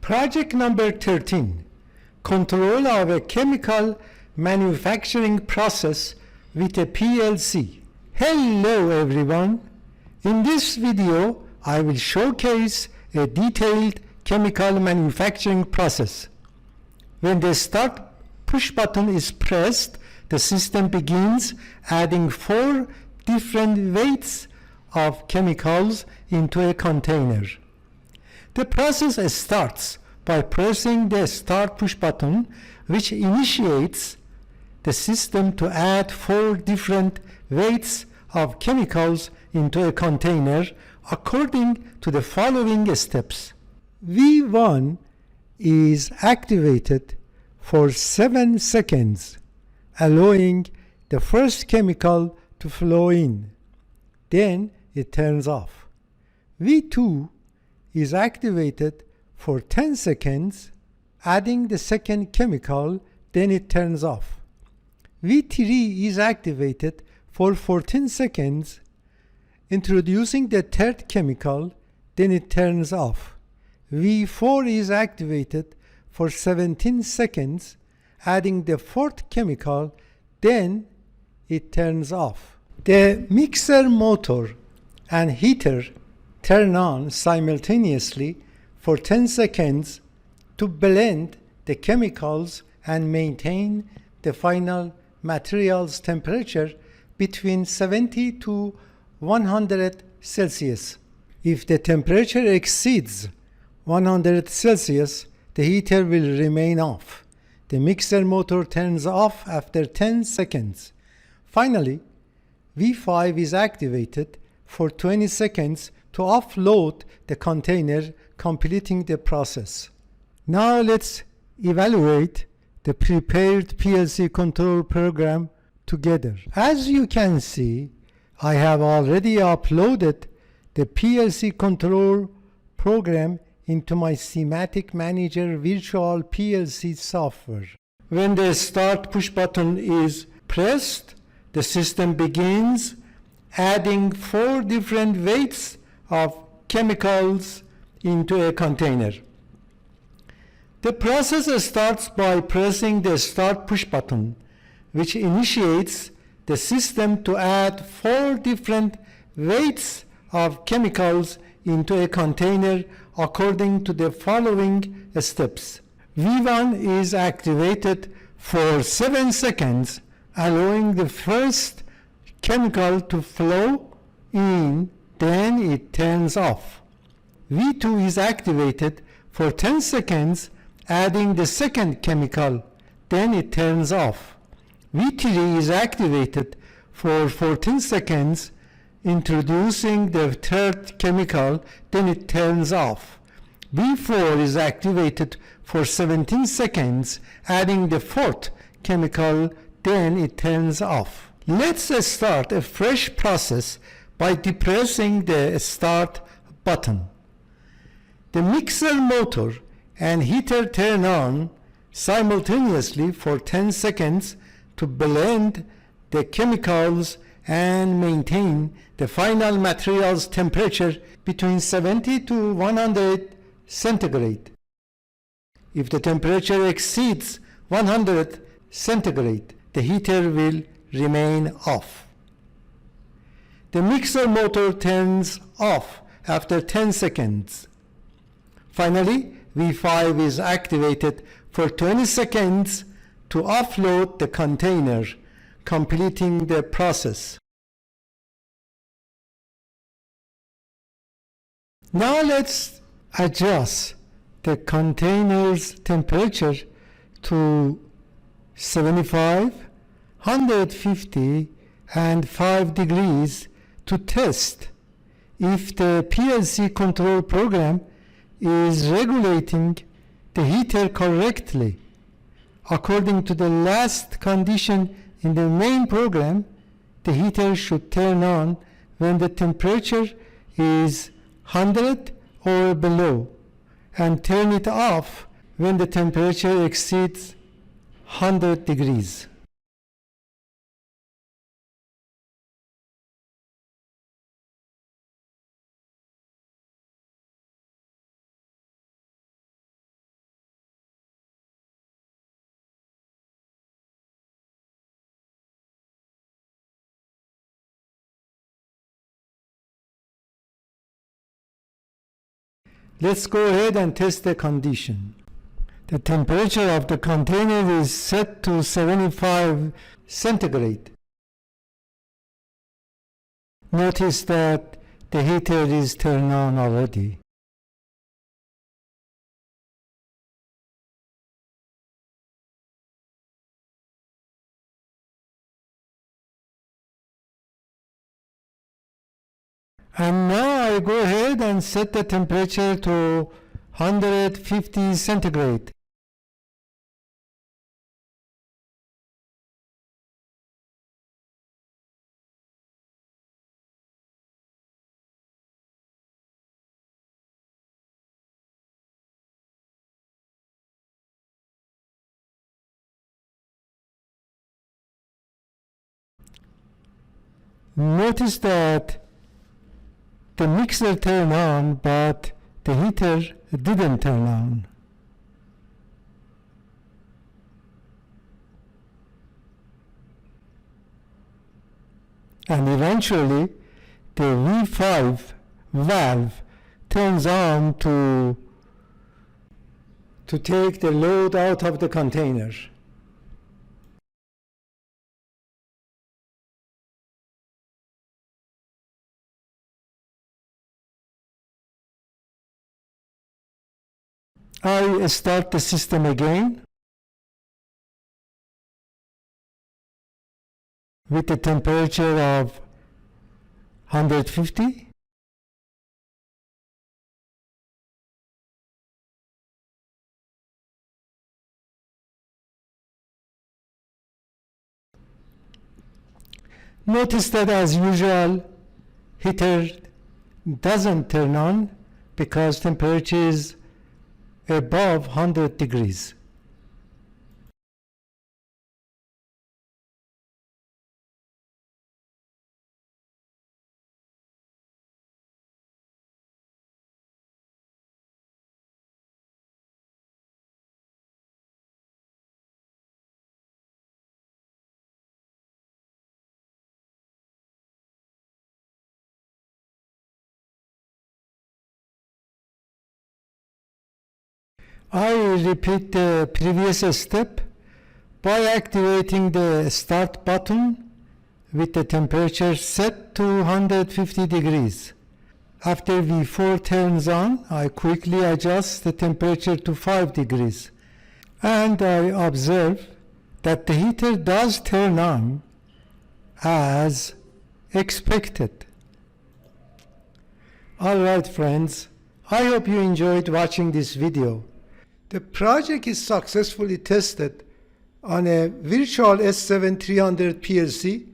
Project number 13. Control of a chemical manufacturing process with a PLC. Hello everyone. In this video, I will showcase a detailed chemical manufacturing process. When the start push button is pressed, the system begins adding 4 different weights of chemicals into a container. The process starts by pressing the start push button, which initiates the system to add 4 different weights of chemicals into a container according to the following steps. V1 is activated for 7 seconds, allowing the first chemical to flow in. Then it turns off. V2 is activated for 10 seconds, adding the second chemical, then it turns off. V3 is activated for 14 seconds, introducing the third chemical, then it turns off. V4 is activated for 17 seconds, adding the fourth chemical, then it turns off. The mixer motor and heater turn on simultaneously for 10 seconds to blend the chemicals and maintain the final material's temperature between 70 to 100 Celsius. If the temperature exceeds 100 Celsius, the heater will remain off. The mixer motor turns off after 10 seconds. Finally, V5 is activated for 20 seconds to offload the container, completing the process. Now let's evaluate the prepared PLC control program together. As you can see, I have already uploaded the PLC control program into my Schematic Manager virtual PLC software. When the start push button is pressed, the system begins adding 4 different weights of chemicals into a container. The process starts by pressing the start push button, which initiates the system to add 4 different weights of chemicals into a container according to the following steps. V1 is activated for 7 seconds, allowing the first chemical to flow in, then it turns off. V2 is activated for 10 seconds, adding the second chemical, then it turns off. V3 is activated for 14 seconds, introducing the third chemical, then it turns off. V4 is activated for 17 seconds, adding the fourth chemical, then it turns off. Let's start a fresh process by depressing the start button. The mixer motor and heater turn on simultaneously for 10 seconds to blend the chemicals and maintain the final material's temperature between 70 to 100 centigrade. If the temperature exceeds 100 centigrade, the heater will remain off. The mixer motor turns off after 10 seconds. Finally, V5 is activated for 20 seconds to offload the container, completing the process. Now let's adjust the container's temperature to 75, 150, and 5 degrees to test if the PLC control program is regulating the heater correctly. According to the last condition in the main program, the heater should turn on when the temperature is 100 or below, and turn it off when the temperature exceeds 100 degrees. Let's go ahead and test the condition. The temperature of the container is set to 75 centigrade. Notice that the heater is turned on already. And now I go ahead and set the temperature to 150 centigrade. Notice that the mixer turned on, but the heater didn't turn on. And eventually, the V5 valve turns on to take the load out of the container. I start the system again with the temperature of 150. Notice that as usual, heater doesn't turn on because temperature is above 100 degrees. I repeat the previous step by activating the start button with the temperature set to 150 degrees. After V4 turns on, I quickly adjust the temperature to 5 degrees. And I observe that the heater does turn on as expected. Alright friends, I hope you enjoyed watching this video. The project is successfully tested on a virtual S7-300 PLC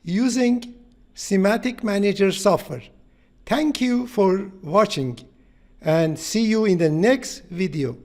using Schematic Manager software. Thank you for watching and see you in the next video.